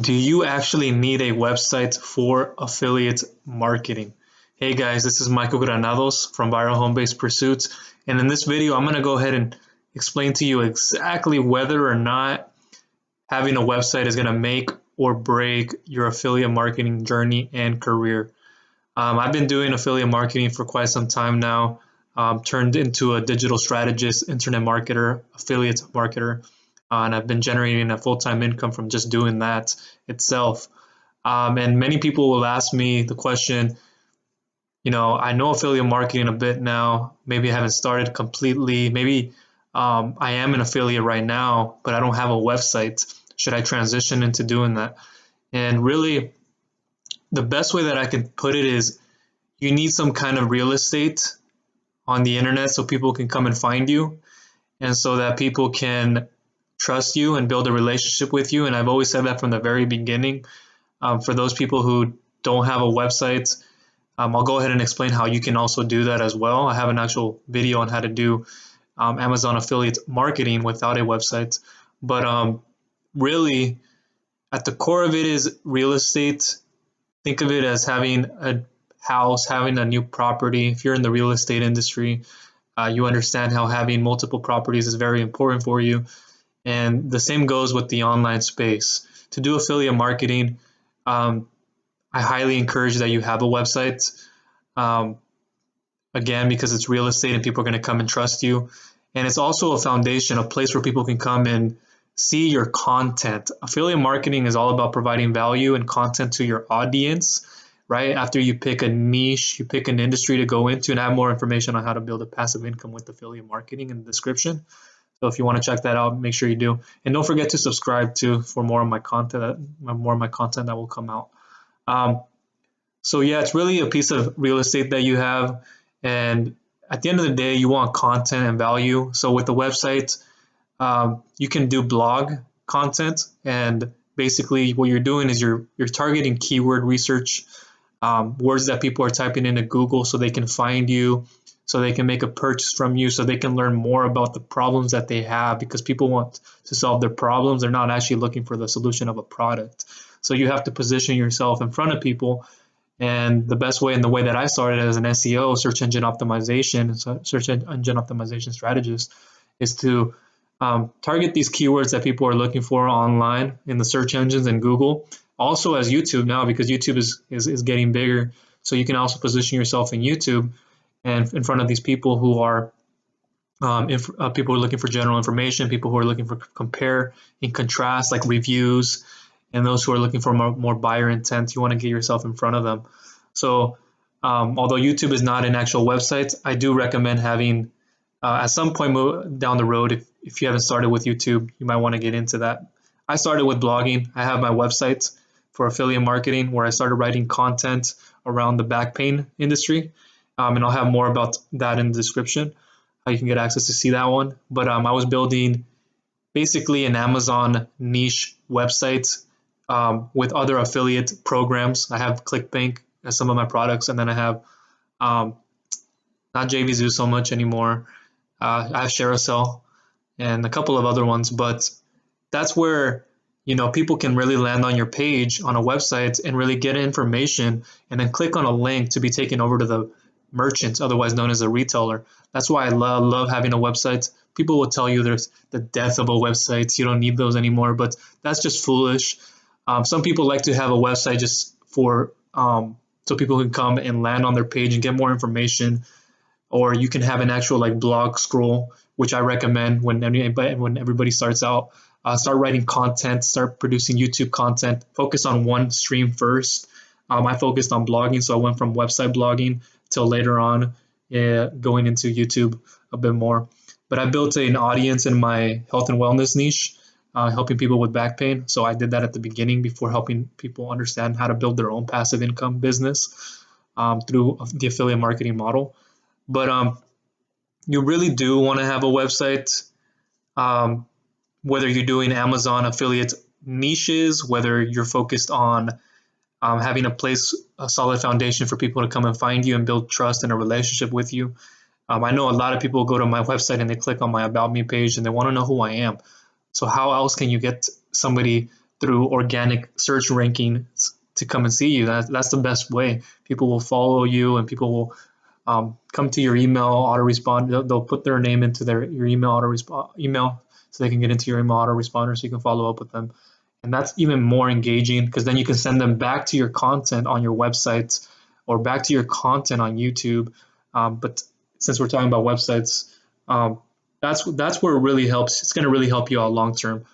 Do you actually need a website for affiliate marketing? Hey guys, this is Michael Granados from Viral Home Based Pursuits, and in this video, I'm going to go ahead and explain to you exactly whether or not having a website is going to make or break your affiliate marketing journey and career. I've been doing affiliate marketing for quite some time now, turned into a digital strategist, internet marketer, affiliate marketer, and I've been generating a full-time income from just doing that itself. And many people will ask me the question, I know affiliate marketing a bit now. Maybe I haven't started completely. Maybe I am an affiliate right now, but I don't have a website. Should I transition into doing that? And really, the best way that I can put it is you need some kind of real estate on the internet so people can come and find you, and so that people can trust you and build a relationship with you. And I've always said that from the very beginning. For those people who don't have a website, I'll go ahead and explain how you can also do that as well. I have an actual video on how to do Amazon affiliate marketing without a website. But really, at the core of it is real estate. Think of it as having a house, having a new property. If you're in the real estate industry, you understand how having multiple properties is very important for you. And the same goes with the online space. To do affiliate marketing, I highly encourage that you have a website. Um, Again, because it's real estate and people are going to come and trust you. And it's also a foundation, a place where people can come and see your content. Affiliate marketing is all about providing value and content to your audience, right? After you pick a niche, you pick an industry to go into, and I have more information on how to build a passive income with affiliate marketing in the description. So if you want to check that out, make sure you do. And don't forget to subscribe too for more of my content that will come out. Um, so yeah, it's really a piece of real estate that you have. And at the end of the day, you want content and value. So with the website, you can do blog content, and basically what you're doing is you're targeting keyword research, words that people are typing into Google so they can find you, so they can make a purchase from you, so they can learn more about the problems that they have, because people want to solve their problems. They're not actually looking for the solution of a product. So you have to position yourself in front of people. And the best way, and the way that I started as an SEO, search engine optimization strategist, is to target these keywords that people are looking for online in the search engines and Google. Also as YouTube now, because YouTube is getting bigger. So you can also position yourself in YouTube and in front of these people who are people who are looking for general information, people who are looking for compare and contrast, like reviews, and those who are looking for more buyer intent. You want to get yourself in front of them. So although YouTube is not an actual website, I do recommend having at some point down the road, if you haven't started with YouTube, you might want to get into that. I started with blogging. I have my website for affiliate marketing where I started writing content around the back pain industry. And I'll have more about that in the description, how you can get access to see that one. But I was building basically an Amazon niche website with other affiliate programs. I have ClickBank as some of my products, and then I have not JVZoo so much anymore. I have ShareASell and a couple of other ones, but that's where people can really land on your page on a website and really get information, and then click on a link to be taken over to the merchant, otherwise known as a retailer. That's why I love having a website. People will tell you there's the death of a website. You don't need those anymore, but that's just foolish. Some people like to have a website just for so people can come and land on their page and get more information. Or you can have an actual like blog scroll, which I recommend when everybody starts out. Start writing content, start producing YouTube content. Focus on one stream first. I focused on blogging, so I went from website blogging till later on going into YouTube a bit more. But I built an audience in my health and wellness niche, helping people with back pain. So I did that at the beginning before helping people understand how to build their own passive income business through the affiliate marketing model. But you really do want to have a website, whether you're doing Amazon affiliate niches, whether you're focused on having a solid foundation for people to come and find you and build trust and a relationship with you. I know a lot of people go to my website and they click on my About Me page and they want to know who I am. So how else can you get somebody through organic search rankings to come and see you. That's the best way. People will follow you, and people will come to your email autorespond. They'll put their name into your email email, so they can get into your email autoresponder, so you can follow up with them. And that's even more engaging, because then you can send them back to your content on your website, or back to your content on YouTube. But since we're talking about websites, um, that's where it really helps. It's going to really help you out long term.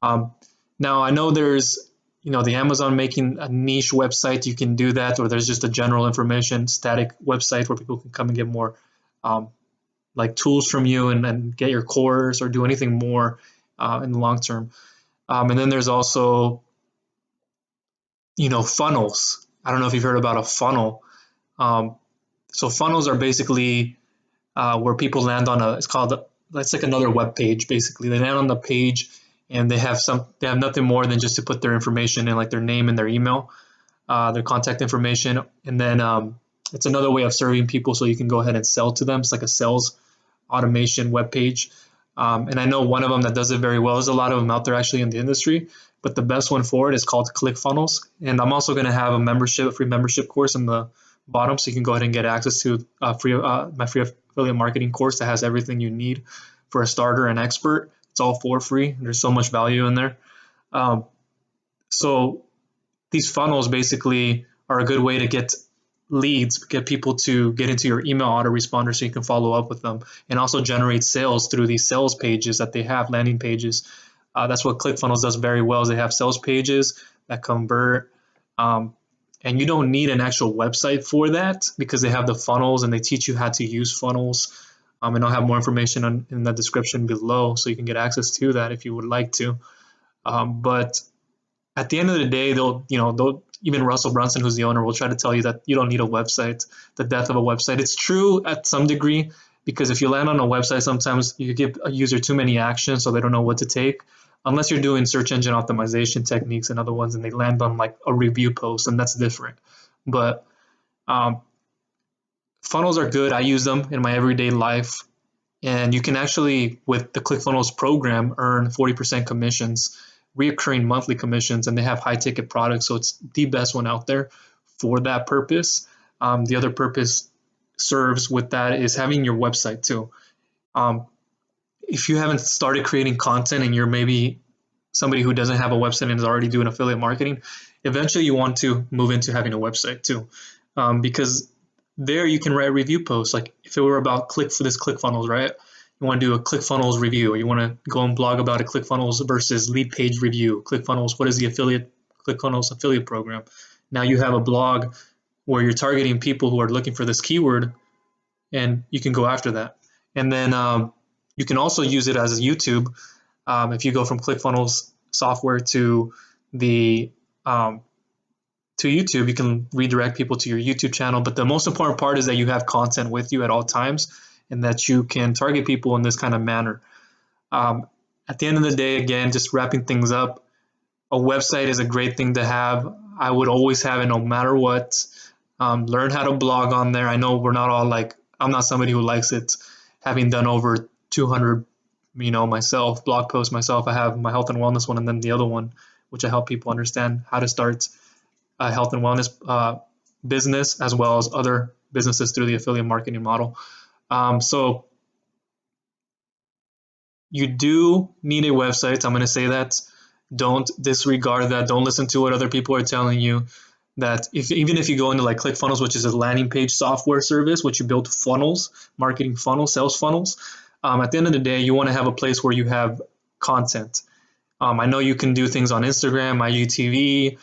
Um, Now I know there's, the Amazon making a niche website. You can do that, or there's just a general information static website where people can come and get more um, like tools from you, and get your course or do anything more in the long term. And then there's also, funnels. I don't know if you've heard about a funnel. Um, so funnels are basically where people land on it's like another web page. Basically, they land on the page, and they have nothing more than just to put their information in, like their name and their email, their contact information, and then it's another way of serving people, so you can go ahead and sell to them. It's like a sales automation web page. And I know one of them that does it very well. There's a lot of them out there actually in the industry, but the best one for it is called ClickFunnels. And I'm also going to have a free membership course in the bottom, so you can go ahead and get access to my free affiliate marketing course that has everything you need for a starter and expert. It's all for free. There's so much value in there. Um, so these funnels basically are a good way to get leads, get people to get into your email autoresponder, so you can follow up with them, and also generate sales through these sales pages that they have, landing pages. That's what ClickFunnels does very well, is they have sales pages that convert. And you don't need an actual website for that, because they have the funnels, and they teach you how to use funnels. And I'll have more information in the description below, so you can get access to that if you would like to. But at the end of the day, they'll even Russell Brunson, who's the owner, will try to tell you that you don't need a website, the death of a website. It's true at some degree, because if you land on a website, sometimes you give a user too many actions, so they don't know what to take, unless you're doing search engine optimization techniques and other ones, and they land on like a review post, and that's different. But um, funnels are good. I use them in my everyday life. And you can actually, with the ClickFunnels program, earn 40% commissions, reoccurring monthly commissions, and they have high ticket products. So it's the best one out there for that purpose. The other purpose serves with that is having your website too. Um, if you haven't started creating content, and you're maybe somebody who doesn't have a website and is already doing affiliate marketing, eventually you want to move into having a website too, because there you can write review posts. Like if it were about ClickFunnels, right? You want to do a ClickFunnels review, or you want to go and blog about a ClickFunnels versus lead page review. ClickFunnels, what is the ClickFunnels affiliate program? Now you have a blog where you're targeting people who are looking for this keyword, and you can go after that. And then you can also use it as a YouTube. If you go from ClickFunnels software the um, to YouTube, you can redirect people to your YouTube channel. But the most important part is that you have content with you at all times, and that you can target people in this kind of manner. Um, at the end of the day, again, just wrapping things up, a website is a great thing to have. I would always have it no matter what. Learn how to blog on there. I know we're not all like, I'm not somebody who likes it. Having done over 200, myself, blog posts myself, I have my health and wellness one, and then the other one, which I help people understand how to start a health and wellness business, as well as other businesses through the affiliate marketing model. So you do need a website. I'm going to say that. Don't disregard that. Don't listen to what other people are telling you. That even if you go into like ClickFunnels, which is a landing page software service, which you build funnels, marketing funnels, sales funnels. At the end of the day, you want to have a place where you have content. I know you can do things on Instagram, IGTV,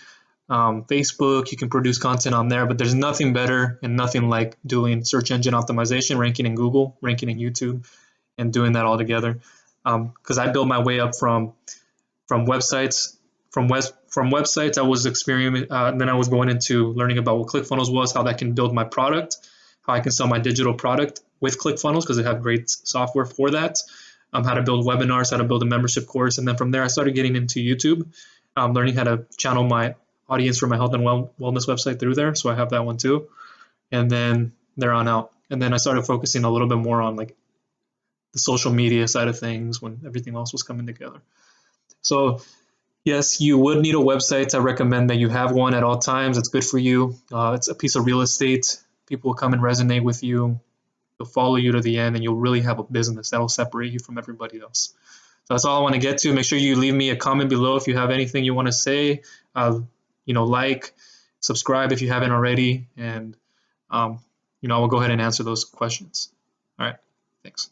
Facebook. You can produce content on there, but there's nothing better and nothing like doing search engine optimization, ranking in Google, ranking in YouTube, and doing that all together. Because I built my way up from websites. From websites, I was experimenting. Then I was going into learning about what ClickFunnels was, how that can build my product, how I can sell my digital product with ClickFunnels, because they have great software for that. How to build webinars, how to build a membership course, and then from there I started getting into YouTube, learning how to channel my audience for my health and wellness website through there. So I have that one too, and then there on out. And then I started focusing a little bit more on like the social media side of things when everything else was coming together. So Yes, you would need a website. I recommend that you have one at all times. It's good for you. It's a piece of real estate. People will come and resonate with you. They'll follow you to the end, and you'll really have a business that'll separate you from everybody else. So that's all I want to get to. Make sure you leave me a comment below if you have anything you want to say. Like, subscribe if you haven't already, and I will go ahead and answer those questions. All right, thanks.